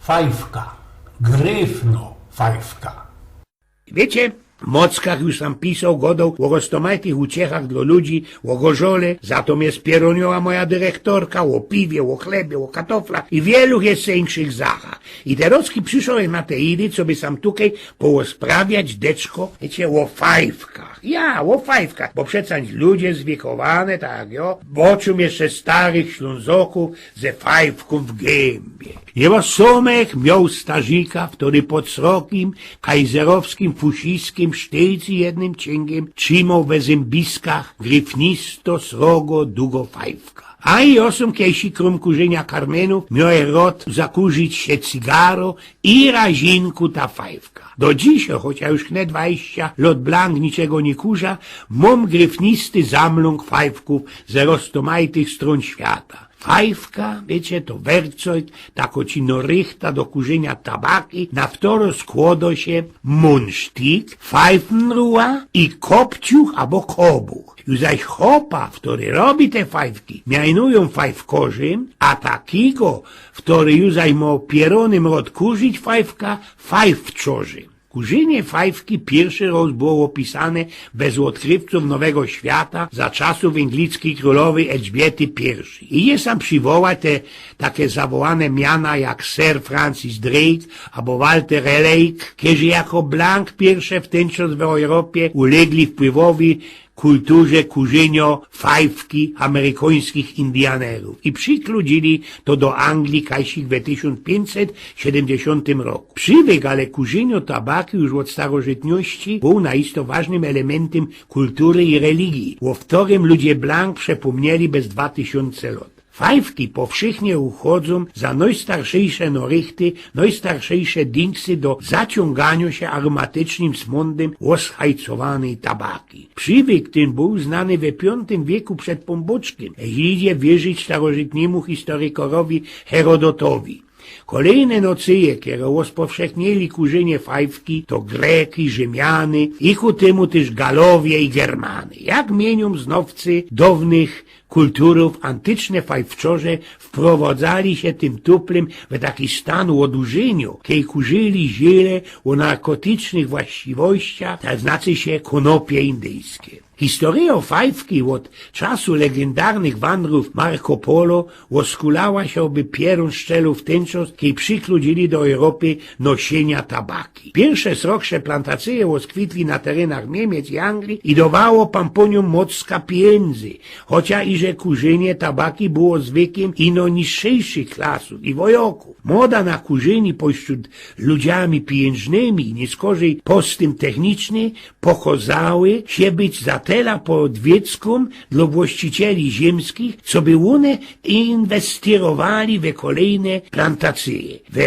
Fajfka. Gryfno fajfka. Wiecie, w Mockach już sam pisał godą o roztomatych uciechach dla ludzi, o gorzole, zatomiast pieroniła moja dyrektorka o piwie, o chlebie, o kartoflach i wielu jeszcze inszych zachach. I terocki przyszedł na te idy, co by sam tutaj poosprawiać deczko, wiecie, o fajfkach. Ja, o fajfkach, bo przecież ludzie zwiekowane, tak jo, boczum jeszcze starych ślązoków ze fajfką w gębie. Jego Somek miał stażika, który pod srokim, kajzerowskim, fusiskim sztyjcy jednym cięgiem trzymał we zębiskach gryfnisto, srogo, długo fajfka. A i osum kiesi krum kurzenia karmenów miał rot zakurzyć się cygaro i razinku ta fajfka. Do dziś, chociaż już nie 20 lot blank niczego nie kurza, mam gryfnisty zamlung fajfków ze roztomajtych stron świata. Fajfka, wiecie, to werkzeug, tako cino rychta do kurzenia tabaki, na wtoro składa się munsztik, fajfnruła i kopciuch albo kobuch. Już zaś chopa, który robi te fajfki, mianują fajfkorzym, a takiego, który już zaś ma pieronym odkurzyć fajfka, fajfczorzym. Kurzenie fajfki pierwszy raz było opisane bez odkrywców Nowego Świata za czasów anglickiej królowej Elżbiety I. I jest sam przywołać te takie zawołane miana jak Sir Francis Drake albo Walter Raleigh, którzy jako blank pierwsze w ten czas w Europie ulegli wpływowi kulturze kurzenia fajfki amerykańskich Indianerów i przykludzili to do Anglii kajsich w 1570 roku. Przywyk, ale kurzenie tabaki już od starożytności był naisto ważnym elementem kultury i religii, o którym ludzie blank przepomnieli bez 2000 lat. Fajfki powszechnie uchodzą za najstarszejsze norychty, najstarszejsze dingsy do zaciągania się aromatycznym smądem oshajcowanej tabaki. Przywyk ten był znany w V wieku przed Pomboczkiem, jeśli wierzyć starożytnemu historykorowi Herodotowi. Kolejne nocyje, które rozpowszechnili kurzenie fajfki, to Greki, Rzymiany i ku temu też Galowie i Germany. Jak mienią znowcy dawnych kulturów, antyczne fajfczorze wprowadzali się tym tuplem w taki stan odurzenia, kiedy kurzyli ziele o narkotycznych właściwościach, to znaczy się konopie indyjskie. Historia fajfki od czasu legendarnych wandrów Marco Polo oskulała się oby pierun szczelu w ten czas, kiedy przykludzili do Europy nosienia tabaki. Pierwsze sroksze plantacje oskwitli na terenach Niemiec i Anglii i dawało pamponiom mocka pieniędzy, chociaż i że kurzenie tabaki było zwykłym ino niższych klasów i wojoków. Moda na kurzenie pośród ludziami pieniężnymi, nie skorzej postym techniczny, pokazały się być zatela podwiecką dla właścicieli ziemskich, co by one inwestowali w kolejne plantacje. W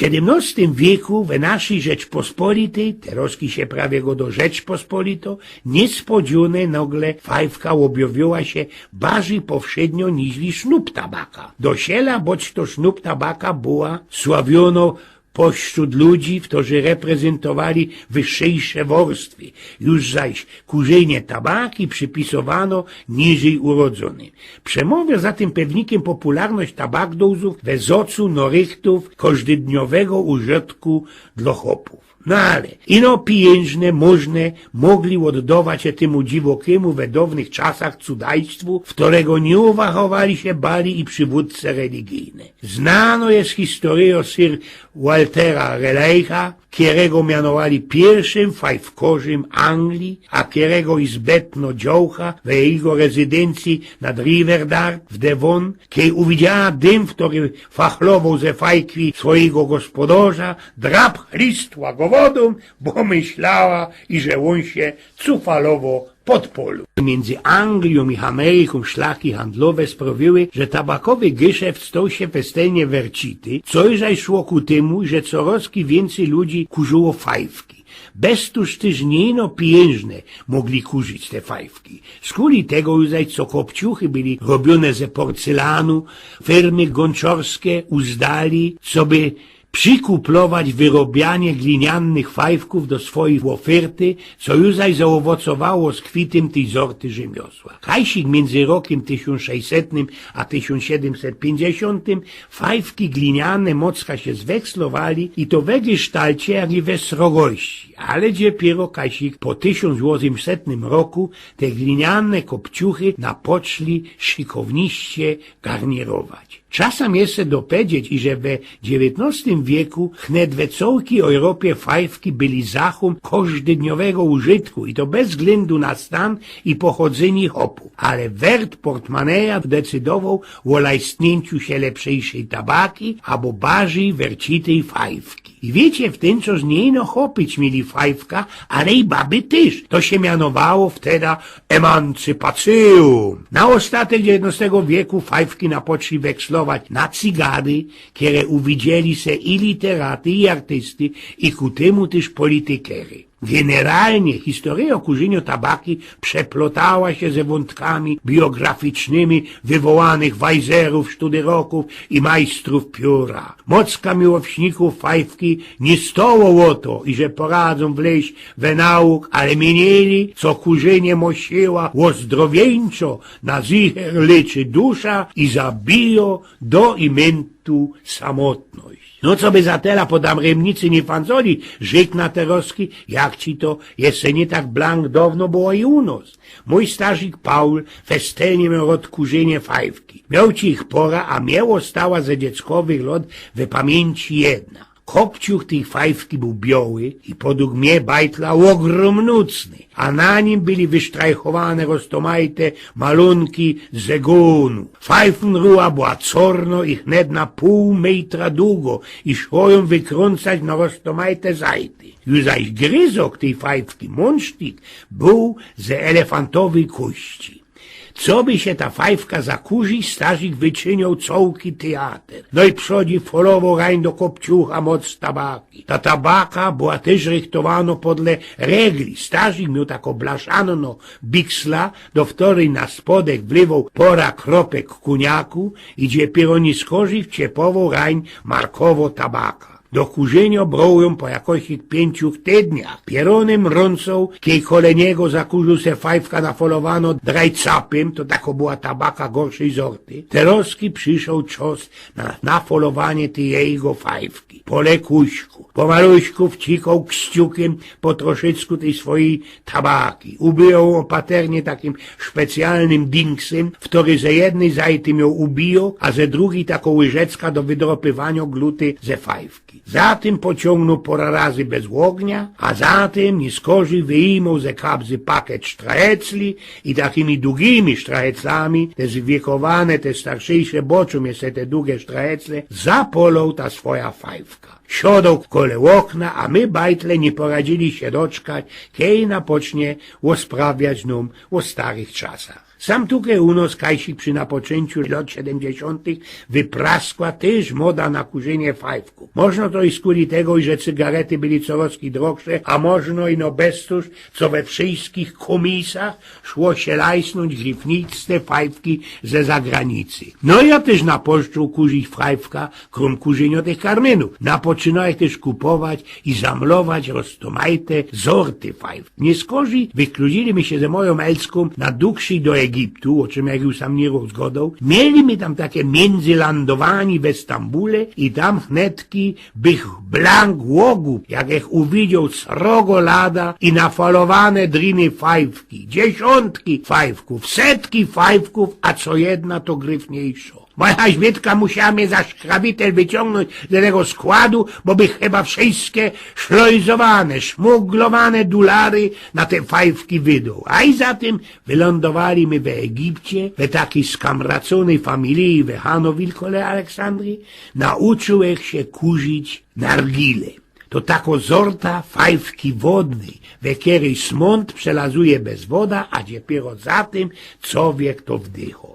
XVII wieku w naszej Rzeczpospolitej, teroski się prawie go do Rzeczpospolito, niespodziane nagle fajfka objawiła się bardziej powszednio niż sznub tabaka. Do siela, boć to sznub tabaka była sławiono pośród ludzi, którzy reprezentowali wyższejsze warstwy. Już zaś kurzenie tabaki przypisowano niżej urodzonym. Przemawia za tym pewnikiem popularność tabakdozów we zocu norychtów każdodniowego użytku dla chopów. No ale ino pieniężne, możne mogli oddawać się temu dziwokiemu w dawnych czasach cudajstwu, w którego nie uwahowali się bali i przywódce religijne. Znano jest historia Sir Waltera Raleigha, którego mianowali pierwszym fajfkorzem Anglii, a którego izbetno działka w jego rezydencji nad Riverdale w Devon, kiedy uwidziała dym, który fachlował ze fajkwi swojego gospodarza, drap listła go wodą, bo myślała, i że on się cufalowo podpolu. Między Anglią i Ameryką szlaki handlowe sprawiły, że tabakowy geszeft stał się pestelnie wercity, co zaś szło ku temu, że coraz więcej ludzi kurzyło fajfki. Bez tuż też nie pieniężne mogli kurzyć te fajfki. Z kuli tego już zaś co kopciuchy byli robione ze porcelanu, firmy gonczorskie uzdali, co by przykuplować wyrobianie glinianych fajfków do swoich oferty, co już zaowocowało z kwitem tej sorty rzemiosła. Kajsik między rokiem 1600 a 1750 fajfki gliniane mocno się zwekslowali i to we gestalcie, jak i we srogości, ale dopiero kajsik po 1800 roku te gliniane kopciuchy napoczli szykowniście garnierować. Czasem jeszcze dopowiedzieć, że w XIX wieku wnet we całej Europie fajfki byli zachum każdodniowego użytku i to bez względu na stan i pochodzenie hopu. Ale wert portmaneja decydował o istnieniu się lepszejszej tabaki albo bardziej wercitej fajfki. I wiecie, w ten czas nie ino chopić mieli fajfka, ale i baby też. To się mianowało wtedy emancypacją. Na ostatek XIX wieku fajfki napoczli wekslować na cygary, które uwidzieli se i literaty, i artysty, i ku temu też politykery. Generalnie historia o kurzeniu tabaki przeplotała się ze wątkami biograficznymi wywołanych wajzerów, sztuderoków i majstrów pióra. Mocka miłośników fajfki nie stoło o to, i że poradzą wleźć we nauk, ale mieli, co kurzenie mosiła ozdrowieńczo, na zicher leczy dusza i zabijo do imentu samotność. No co by za tela po damremnicy nie fanzoli, żyk na teroski, jak ci to jeszcze nie tak blank dawno było i u nas. Mój starzyk Paul festelnie miał odkurzenie fajfki. Miał ci ich pora, a miało stała ze dzieckowych lat w pamięci jedna. Kopciuch tej fajfki był biały i podług mnie bajtla ogromnucny, a na nim byli wysztrajchowane roztomajte malunki z egonu. Fajfenruła była czarno i wnet na pół metra długo i szło ją wykręcać na roztomajte zajty. Już zaś gryzok tej fajfki, monsztik, był ze elefantowej kości. Co by się ta fajfka zakurzi, starzyk wyczyniał całki teatr. No i przodzi folował rań do kopciucha moc tabaki. Ta tabaka była też rychtowana podle regli. Starzyk miał tako blaszano biksla, do wtorej na spodek wlewał pora kropek kuniaku i dopiero nie skorzy wciepował rań markowo tabaka. Do kurzenia brał ją po jakoś 5 tydniach. Pieronem rącą, kiej koleniego zakurzył se fajfka nafolowano drajcapem, to tako była tabaka gorszej sorty. Teroski przyszedł czas na nafolowanie tej jego fajfki. Po lekuśku, pomaluśku wcikał kściukiem po troszeczku tej swojej tabaki. Ubijał opaternie takim specjalnym dinksem, w który ze jednej zajty miał ubijał, a ze drugiej taką łyżecka do wydropywania gluty ze fajfki. Zatem pociągnął pora razy bez ognia, a zatem nie skorzy wyjmą ze kabzy pakiet sztrahecli i takimi długimi sztraheclami, te zwiekowane, te starszejsze boczą jest te długie sztrahecle, zapolał ta swoja fajfka. Siodał kole okna, a my bajtle nie poradzili się doczkać, kiedy napocznie osprawiać nam o starych czasach. Sam tukaj u nas kajsik przy napoczęciu lat 70. wypraskła też moda na kurzenie fajfków. Można to i skuli tego, że cygarety byli coraz droższe, a można i no bez tuż, co we wszystkich komisach szło się lajsnąć grifnicte fajfki ze zagranicy. No ja też napoczęł kurzyć fajfka, krom kurzenia tych karmenów. Napoczynałem też kupować i zamlować roztomajte sorty fajf. Nie skorzy wykludzili mi się ze moją elską na dłuższej do Egiptu, o czym jak już sam nie rozgodał. Mieli mi tam takie międzylądowanie w Stambule i tam hnetki bych blank łogów, jak ich uwidział srogo lada i nafalowane driny fajfki, dziesiątki fajfków, setki fajfków, a co jedna to gryfniejsza. Moja Źbietka musiała mnie za szkrabitel wyciągnąć z tego składu, bo by chyba wszystkie szlojzowane, szmuglowane dolary na te fajfki wydał. A i zatem wylądowali my w Egipcie, w takiej skamraconej familii w Hanowilkole Aleksandrii, nauczyłech się kurzyć nargile. To tako zorta fajfki wodnej, w której smąd przelazuje bez woda, a dopiero za tym człowiek to wdycha.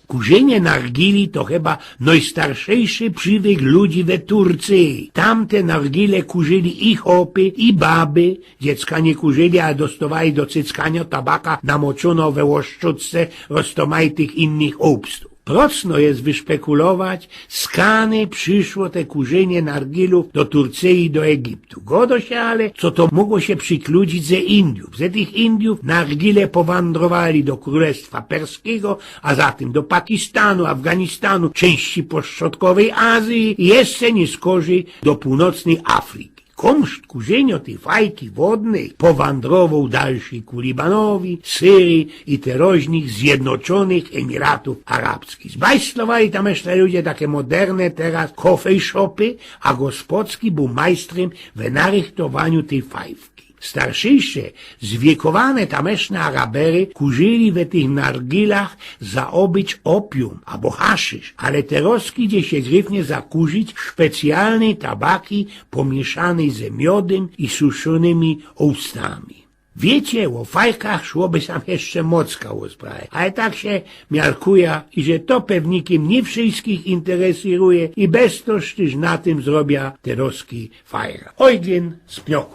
Kurzenie nargili to chyba najstarszejszy przywyk ludzi we Turcji. Tamte nargile kurzyli i chłopy, i baby. Dziecka nie kurzyli, a dostawali do cyckania tabaka namoczono we łoszczutce roztomajtych innych obstów. Procno jest wyszpekulować, skany przyszło te kurzenie nargilów do Turcji i do Egiptu. Godo się ale, co to mogło się przykludzić ze Indiów. Ze tych Indiów nargile powędrowali do Królestwa Perskiego, a zatem do Pakistanu, Afganistanu, części pośrodkowej Azji i jeszcze nie skorzy do północnej Afryki. Komszt kurzenio tej fajki wodnej powędrował dalszy ku Libanowi, Syrii i teroźnych Zjednoczonych Emiratów Arabskich. Zbajstowali tam jeszcze ludzie takie moderne teraz coffee shopy, a gospodski był majstrem w narychtowaniu tej fajki. Starszejsze, zwiekowane tameszne Arabery kurzyli we tych nargilach zaobyć opium albo haszysz, ale teraz idzie się gryfnie zakurzyć specjalnej tabaki pomieszanej ze miodem i suszonymi owstami. Wiecie, o fajkach szłoby sam jeszcze mocka rozprawiać, ale tak się miarkuje, i że to pewnikiem nie wszystkich interesuje i bez to, że na tym zrobia te roski fajra. Eugen z Pnioku.